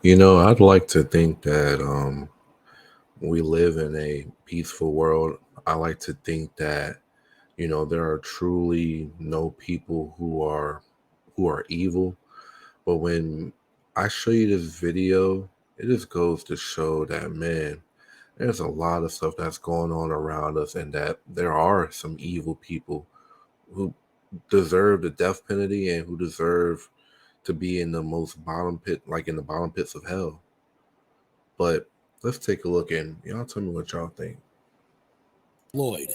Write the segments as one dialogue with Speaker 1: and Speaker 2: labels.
Speaker 1: I'd like to think that we live in a peaceful world. I like to think that there are truly no people who are evil. But when I show you this video, it just goes to show that, man, there's a lot of stuff that's going on around us, and that there are some evil people who deserve the death penalty and who deserve to be in the most bottom pit, like in the bottom pits of hell. But let's take a look, and y'all tell me what y'all think.
Speaker 2: Lloyd,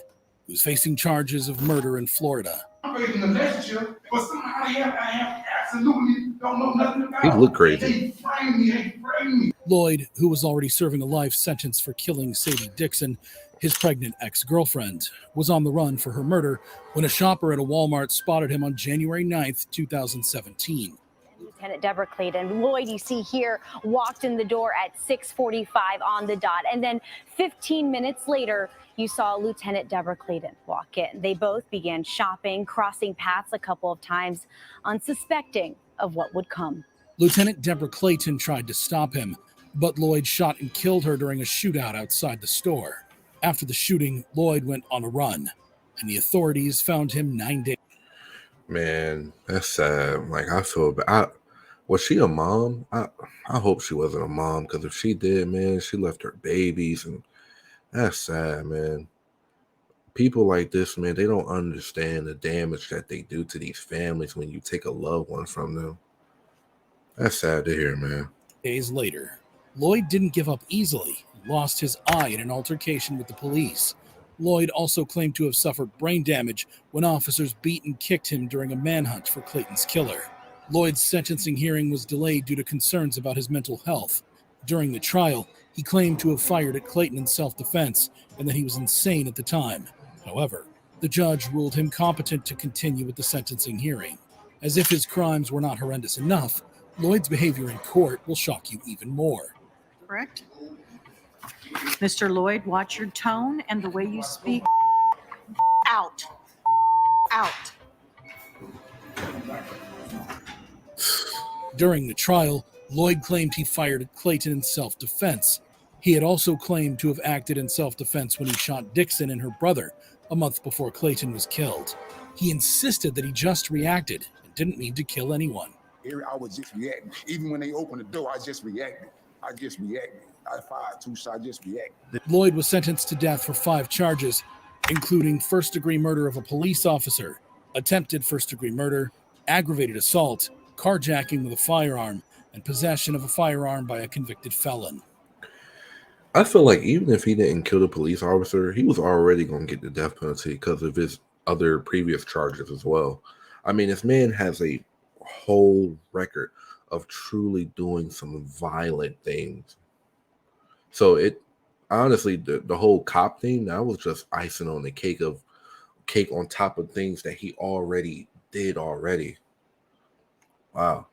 Speaker 2: who's facing charges of murder in Florida.
Speaker 3: I'm facing a relationship, but somebody I have absolutely don't know nothing about.
Speaker 1: He looked crazy.
Speaker 3: They framed me.
Speaker 2: Lloyd, who was already serving a life sentence for killing Sadie Dixon, his pregnant ex-girlfriend, was on the run for her murder when a shopper at a Walmart spotted him on January 9th, 2017.
Speaker 4: Lieutenant Deborah Clayton. Lloyd, you see here, walked in the door at 6:45 on the dot. And then 15 minutes later, you saw Lieutenant Deborah Clayton walk in. They both began shopping, crossing paths a couple of times, unsuspecting of what would come.
Speaker 2: Lieutenant Deborah Clayton tried to stop him, but Lloyd shot and killed her during a shootout outside the store. After the shooting, Lloyd went on a run, and the authorities found him 9 days.
Speaker 1: Man, that's sad. Like, I feel bad. Was she a mom? I hope she wasn't a mom, because if she did, man, she left her babies, and that's sad, man. People like this, man, they don't understand the damage that they do to these families when you take a loved one from them. That's sad to hear, man.
Speaker 2: Days later, Lloyd didn't give up easily and lost his eye in an altercation with the police. Lloyd also claimed to have suffered brain damage when officers beat and kicked him during a manhunt for Clayton's killer. Lloyd's sentencing hearing was delayed due to concerns about his mental health. During the trial, he claimed to have fired at Clayton in self-defense and that he was insane at the time. However, the judge ruled him competent to continue with the sentencing hearing. As if his crimes were not horrendous enough, Lloyd's behavior in court will shock you even more.
Speaker 5: Correct? Mr. Lloyd, watch your tone and the way you speak. Out. Out.
Speaker 2: During the trial, Lloyd claimed he fired at Clayton in self-defense. He had also claimed to have acted in self-defense when he shot Dixon and her brother a month before Clayton was killed. He insisted that he just reacted and didn't mean to kill anyone.
Speaker 3: I was just reacting. Even when they opened the door, I just reacted. I fired 2 shots, I just reacted.
Speaker 2: Lloyd was sentenced to death for 5 charges, including first-degree murder of a police officer, attempted first-degree murder, aggravated assault, carjacking with a firearm, and possession of a firearm by a convicted felon.
Speaker 1: I feel like even if he didn't kill the police officer, he was already going to get the death penalty because of his other previous charges as well. I mean, this man has a whole record of truly doing some violent things. So it honestly, the whole cop thing, that was just icing on the cake on top of things that he already did already. Wow.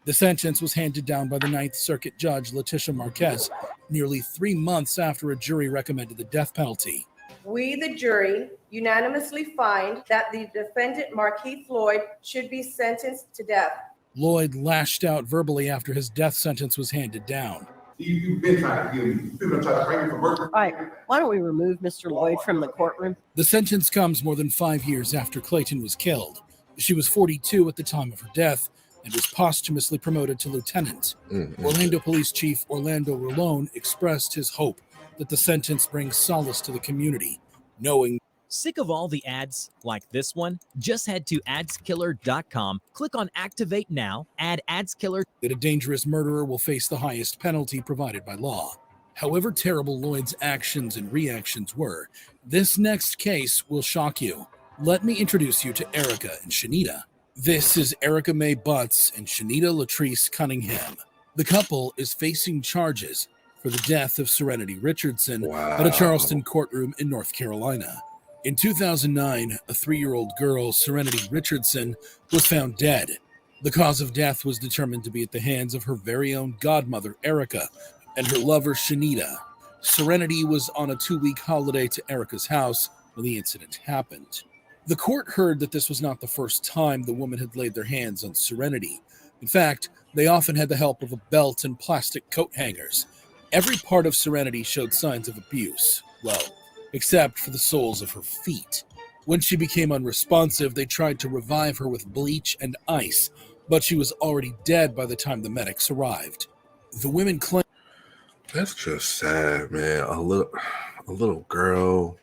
Speaker 2: The sentence was handed down by the Ninth Circuit Judge Letitia Marquez nearly 3 months after a jury recommended the death penalty.
Speaker 6: We, the jury, unanimously find that the defendant, Markeith Lloyd, should be sentenced to death.
Speaker 2: Lloyd lashed out verbally after his death sentence was handed down.
Speaker 3: You've been trying to kill me. You've been trying to bring me for murder.
Speaker 5: All right, why don't we remove Mr. Lloyd from the courtroom?
Speaker 2: The sentence comes more than 5 years after Clayton was killed. She was 42 at the time of her death and was posthumously promoted to lieutenant. Orlando Police Chief Orlando Rolone expressed his hope that the sentence brings solace to the community, knowing.
Speaker 7: Sick of all the ads like this one? Just head to adskiller.com, click on Activate Now, add AdsKiller.
Speaker 2: That a dangerous murderer will face the highest penalty provided by law. However terrible Lloyd's actions and reactions were, this next case will shock you. Let me introduce you to Erica and Shanita. This is Erica Mae Butts and Shanita Latrice Cunningham. The couple is facing charges for the death of Serenity Richardson at a Charleston courtroom in North Carolina. In 2009, a 3-year-old girl, Serenity Richardson, was found dead. The cause of death was determined to be at the hands of her very own godmother, Erica, and her lover, Shanita. Serenity was on a 2-week holiday to Erica's house when the incident happened. The court heard that this was not the first time the woman had laid their hands on Serenity. In fact, they often had the help of a belt and plastic coat hangers. Every part of Serenity showed signs of abuse, well, except for the soles of her feet. When she became unresponsive, they tried to revive her with bleach and ice, but she was already dead by the time the medics arrived. The women claimed
Speaker 1: That's just sad, man. A little girl.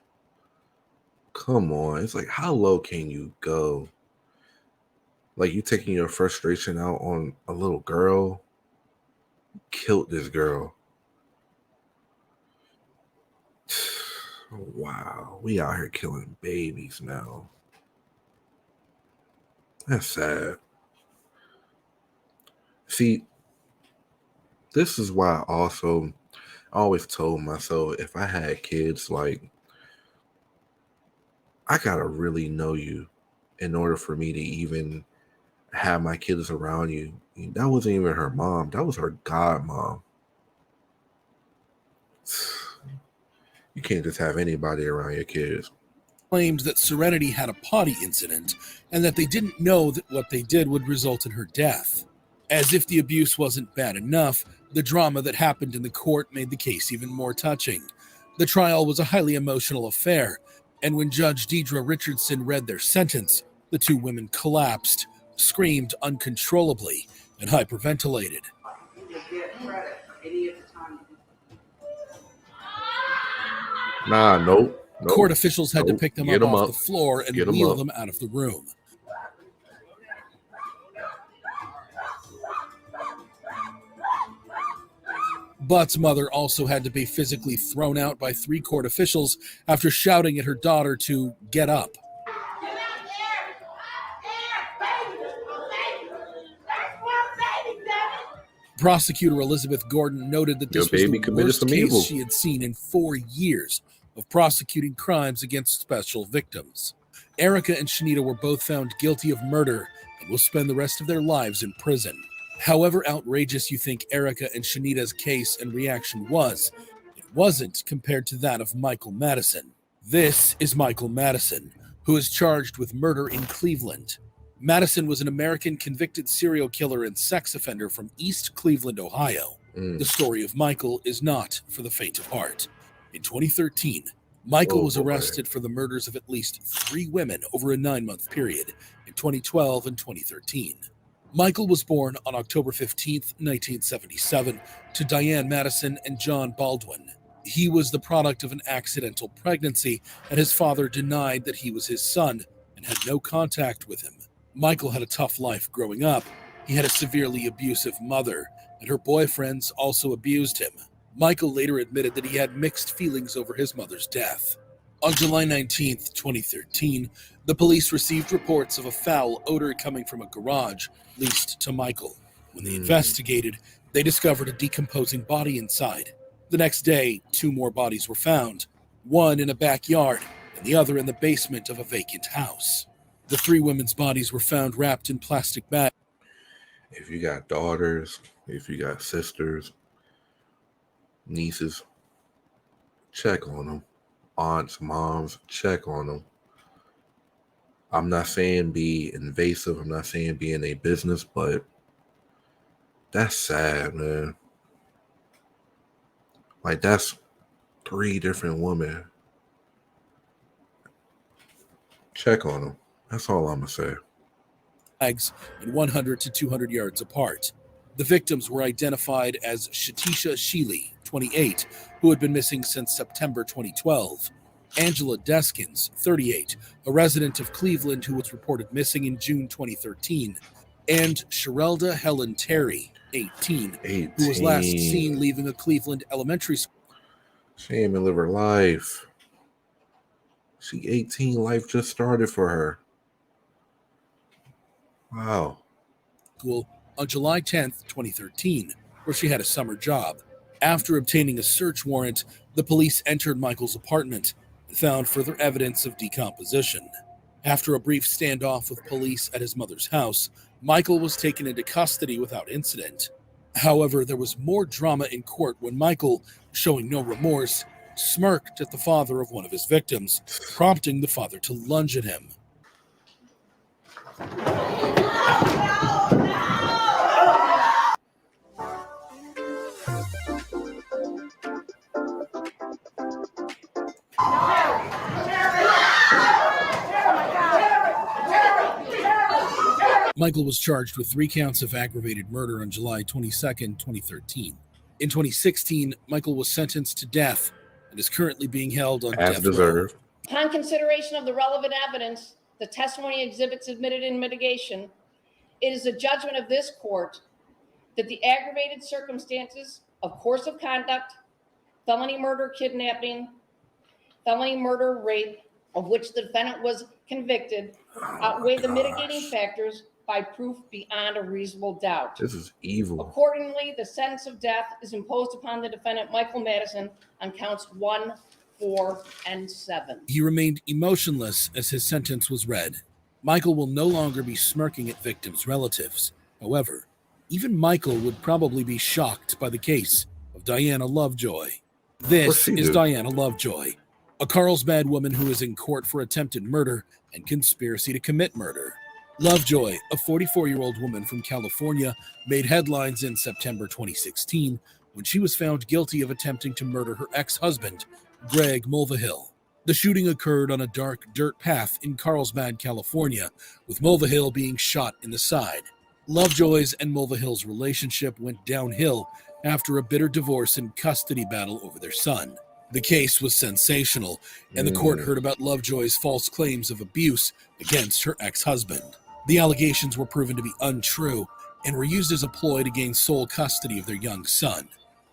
Speaker 1: Come on. It's like, how low can you go? Like, you taking your frustration out on a little girl? Killed this girl. Wow. We out here killing babies now. That's sad. See, this is why I always told myself, if I had kids, like, I gotta really know you in order for me to even have my kids around you. That wasn't even her mom. That was her godmom. You can't just have anybody around your kids.
Speaker 2: claimed that Serenity had a potty incident and that they didn't know that what they did would result in her death. As if the abuse wasn't bad enough, the drama that happened in the court made the case even more touching. The trial was a highly emotional affair, and when Judge Deidre Richardson read their sentence, the two women collapsed, screamed uncontrollably, and hyperventilated.
Speaker 1: Nah, nope.
Speaker 2: Court officials had to pick them
Speaker 1: Get
Speaker 2: up
Speaker 1: 'em
Speaker 2: off
Speaker 1: up.
Speaker 2: the floor and
Speaker 1: Get 'em
Speaker 2: wheel
Speaker 1: up.
Speaker 2: them out of the room. Butt's mother also had to be physically thrown out by 3 court officials after shouting at her daughter to get up. Prosecutor Elizabeth Gordon noted that
Speaker 1: Your
Speaker 2: this was
Speaker 1: baby
Speaker 2: the
Speaker 1: committed
Speaker 2: worst
Speaker 1: some
Speaker 2: case
Speaker 1: evil.
Speaker 2: she had seen in 4 years of prosecuting crimes against special victims. Erica and Shanita were both found guilty of murder and will spend the rest of their lives in prison. However outrageous you think Erica and Shanita's case and reaction was, it wasn't compared to that of Michael Madison. This is Michael Madison, who is charged with murder in Cleveland. Madison was an American convicted serial killer and sex offender from East Cleveland, Ohio. The story of Michael is not for the faint of heart. In 2013, Michael was arrested for the murders of at least 3 women over a 9-month period in 2012 and 2013. Michael was born on October 15, 1977, to Diane Madison and John Baldwin. He was the product of an accidental pregnancy, and his father denied that he was his son and had no contact with him. Michael had a tough life growing up. He had a severely abusive mother, and her boyfriends also abused him. Michael later admitted that he had mixed feelings over his mother's death. On July 19, 2013, the police received reports of a foul odor coming from a garage leased to Michael. When they investigated, they discovered a decomposing body inside. The next day, 2 more bodies were found, one in a backyard and the other in the basement of a vacant house. The 3 women's bodies were found wrapped in plastic bags.
Speaker 1: If you got daughters, if you got sisters, nieces, check on them. Aunts, moms, check on them. I'm not saying be invasive. I'm not saying be in a business, but that's sad, man. Like, that's 3 different women. Check on them. That's all I'm going to say.
Speaker 2: Bags and 100 to 200 yards apart. The victims were identified as Shatisha Sheely, 28, who had been missing since September 2012, Angela Deskins, 38, a resident of Cleveland who was reported missing in June 2013, and Sherelda Helen Terry, 18, who was last seen leaving a Cleveland elementary school.
Speaker 1: She ain't even live her life. She 18, life just started for her. Wow.
Speaker 2: School on July 10th, 2013, where she had a summer job. After obtaining a search warrant, the police entered Michael's apartment and found further evidence of decomposition. After a brief standoff with police at his mother's house, Michael was taken into custody without incident. However, there was more drama in court when Michael, showing no remorse, smirked at the father of one of his victims, prompting the father to lunge at him. Michael was charged with 3 counts of aggravated murder on July 22, 2013. In 2016, Michael was sentenced to death and is currently being held on
Speaker 1: As
Speaker 2: death row.
Speaker 1: deserved.
Speaker 8: Upon consideration of the relevant evidence, the testimony exhibits admitted in mitigation, it is the judgment of this court that the aggravated circumstances of course of conduct, felony murder, kidnapping, felony murder, rape, of which the defendant was convicted, outweigh the mitigating factors by proof beyond a reasonable doubt.
Speaker 1: This is evil.
Speaker 8: Accordingly, the sentence of death is imposed upon the defendant, Michael Madison, on counts 1, 4, and 7.
Speaker 2: He remained emotionless as his sentence was read. Michael will no longer be smirking at victims' relatives. However, even Michael would probably be shocked by the case of Diana Lovejoy. This
Speaker 1: What's she
Speaker 2: is
Speaker 1: do?
Speaker 2: Diana Lovejoy, a Carlsbad woman who is in court for attempted murder and conspiracy to commit murder. Lovejoy, a 44-year-old woman from California, made headlines in September 2016 when she was found guilty of attempting to murder her ex-husband, Greg Mulvihill. The shooting occurred on a dark dirt path in Carlsbad, California, with Mulvihill being shot in the side. Lovejoy's and Mulvihill's relationship went downhill after a bitter divorce and custody battle over their son. The case was sensational, and the court heard about Lovejoy's false claims of abuse against her ex-husband. The allegations were proven to be untrue and were used as a ploy to gain sole custody of their young son.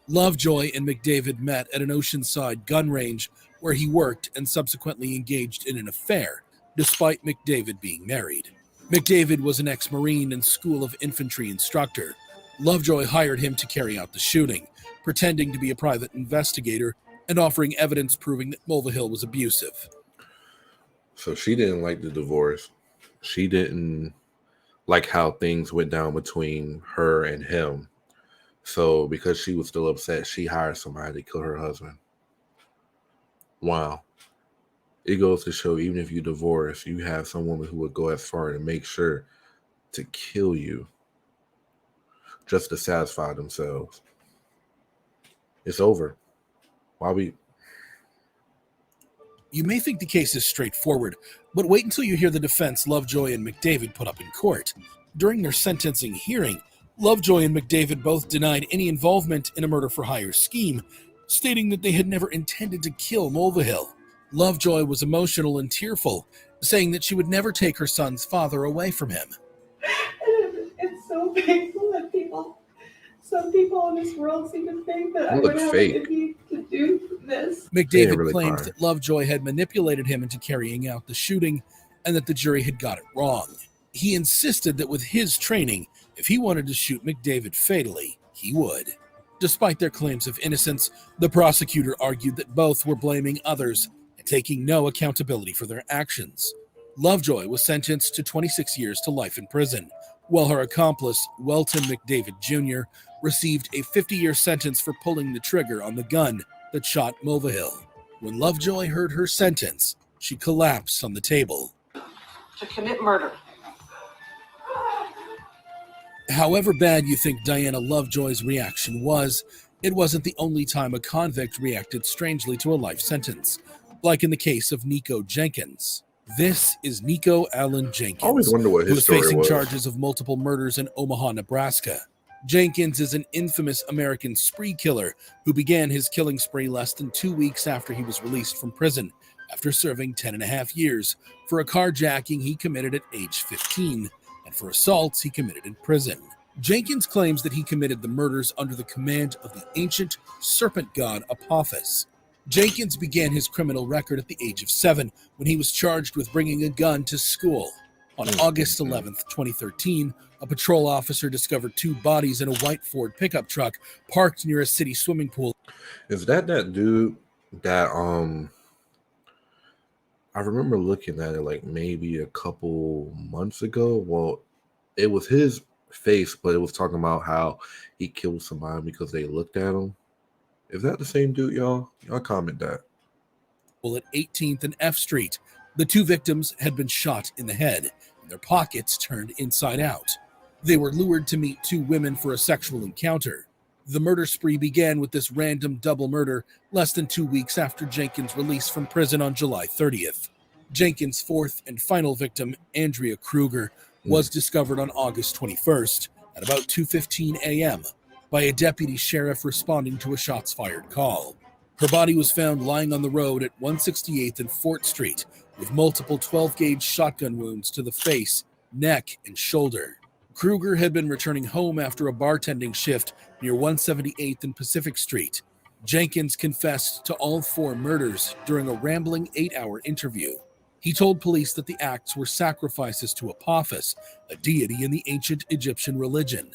Speaker 2: Lovejoy and McDavid met at an Oceanside gun range where he worked and subsequently engaged in an affair, despite McDavid being married. McDavid was an ex-Marine and School of Infantry instructor. Lovejoy hired him to carry out the shooting, pretending to be a private investigator and offering evidence proving that Mulvihill was abusive.
Speaker 1: So she didn't like the divorce. She didn't like how things went down between her and him. So because she was still upset, she hired somebody to kill her husband. Wow. It goes to show, even if you divorce, you have some woman who would go as far to make sure to kill you just to satisfy themselves. It's over. Why we...
Speaker 2: You may think the case is straightforward, but wait until you hear the defense Lovejoy and McDavid put up in court. During their sentencing hearing, Lovejoy and McDavid both denied any involvement in a murder-for-hire scheme, stating that they had never intended to kill Mulvihill. Lovejoy was emotional and tearful, saying that she would never take her son's father away from him.
Speaker 6: It's so painful that some people in this world seem to think that I
Speaker 1: You
Speaker 6: would
Speaker 1: look
Speaker 6: have
Speaker 1: fake.
Speaker 6: it in me to do this.
Speaker 2: McDavid
Speaker 1: really
Speaker 2: claimed
Speaker 1: cry.
Speaker 2: that Lovejoy had manipulated him into carrying out the shooting and that the jury had got it wrong. He insisted that with his training, if he wanted to shoot McDavid fatally, he would. Despite their claims of innocence, the prosecutor argued that both were blaming others and taking no accountability for their actions. Lovejoy was sentenced to 26 years to life in prison, while her accomplice, Welton McDavid Jr., received a 50-year sentence for pulling the trigger on the gun that shot Mulvihill. When Lovejoy heard her sentence, she collapsed on the table.
Speaker 6: To commit murder.
Speaker 2: However bad you think Diana Lovejoy's reaction was, it wasn't the only time a convict reacted strangely to a life sentence, like in the case of Nico Jenkins. This is Nico Allen Jenkins,
Speaker 1: I always wonder what
Speaker 2: who
Speaker 1: his
Speaker 2: is
Speaker 1: story
Speaker 2: facing
Speaker 1: was.
Speaker 2: charges of multiple murders in Omaha, Nebraska. Jenkins is an infamous American spree killer who began his killing spree less than 2 weeks after he was released from prison, after serving 10.5 years for a carjacking he committed at age 15, and for assaults he committed in prison. Jenkins claims that he committed the murders under the command of the ancient serpent god Apophis. Jenkins began his criminal record at the age of 7 when he was charged with bringing a gun to school. On August 11th, 2013, a patrol officer discovered 2 bodies in a white Ford pickup truck parked near a city swimming pool.
Speaker 1: Is that dude that I remember looking at it like maybe a couple months ago. Well, it was his face, but it was talking about how he killed somebody because they looked at him. Is that the same dude, y'all? Y'all comment that.
Speaker 2: At 18th and F Street. The 2 victims had been shot in the head, and their pockets turned inside out. They were lured to meet 2 women for a sexual encounter. The murder spree began with this random double murder less than 2 weeks after Jenkins' release from prison on July 30th. Jenkins' 4th and final victim, Andrea Kruger, was discovered on August 21st at about 2:15 a.m. by a deputy sheriff responding to a shots fired call. Her body was found lying on the road at 168th and Fort Street with multiple 12-gauge shotgun wounds to the face, neck, and shoulder. Kruger had been returning home after a bartending shift near 178th and Pacific Street. Jenkins confessed to all 4 murders during a rambling 8-hour interview. He told police that the acts were sacrifices to Apophis, a deity in the ancient Egyptian religion.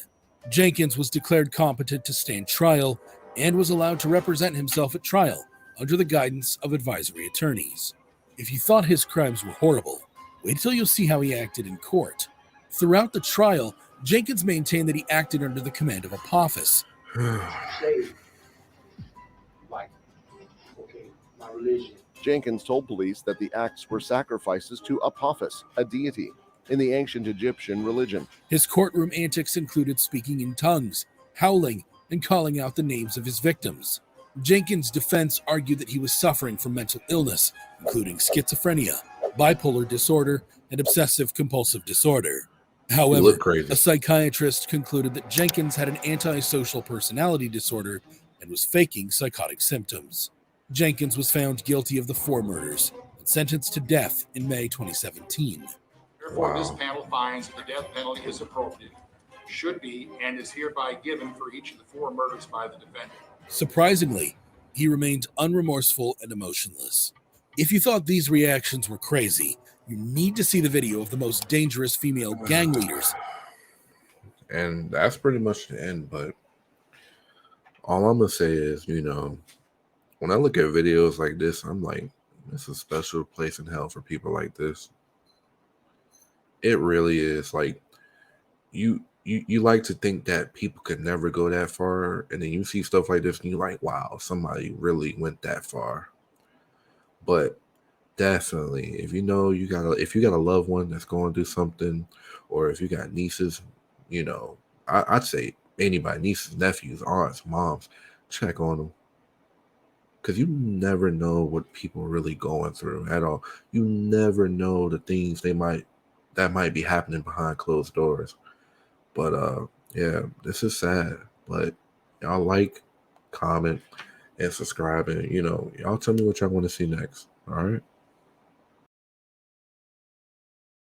Speaker 2: Jenkins was declared competent to stand trial and was allowed to represent himself at trial under the guidance of advisory attorneys. If you thought his crimes were horrible, wait till you see how he acted in court. Throughout the trial, Jenkins maintained that he acted under the command of Apophis.
Speaker 9: Jenkins told police that the acts were sacrifices to Apophis, a deity in the ancient Egyptian religion.
Speaker 2: His courtroom antics included speaking in tongues, howling, and calling out the names of his victims. Jenkins' defense argued that he was suffering from mental illness, including schizophrenia, bipolar disorder, and obsessive-compulsive disorder. However, a psychiatrist concluded that Jenkins had an antisocial personality disorder and was faking psychotic symptoms. Jenkins was found guilty of the 4 murders and sentenced to death in May 2017.
Speaker 10: Therefore, this panel finds that the death penalty is appropriate, should be, and is hereby given for each of the 4 murders by the defendant.
Speaker 2: Surprisingly, he remained unremorseful and emotionless. If you thought these reactions were crazy, you need to see the video of the most dangerous female gang leaders.
Speaker 1: And that's pretty much the end, but all I'm going to say is, when I look at videos like this, I'm like, it's a special place in hell for people like this. It really is. Like, you like to think that people could never go that far, and then you see stuff like this and you're like, wow, somebody really went that far. But definitely, if you got a loved one that's going to do something, or if you got nieces, I'd say anybody, nieces, nephews, aunts, moms, check on them. Because you never know what people are really going through at all. You never know the things that might be happening behind closed doors. But yeah, this is sad. But y'all like, comment, and subscribe, and y'all tell me what y'all want to see next. All right.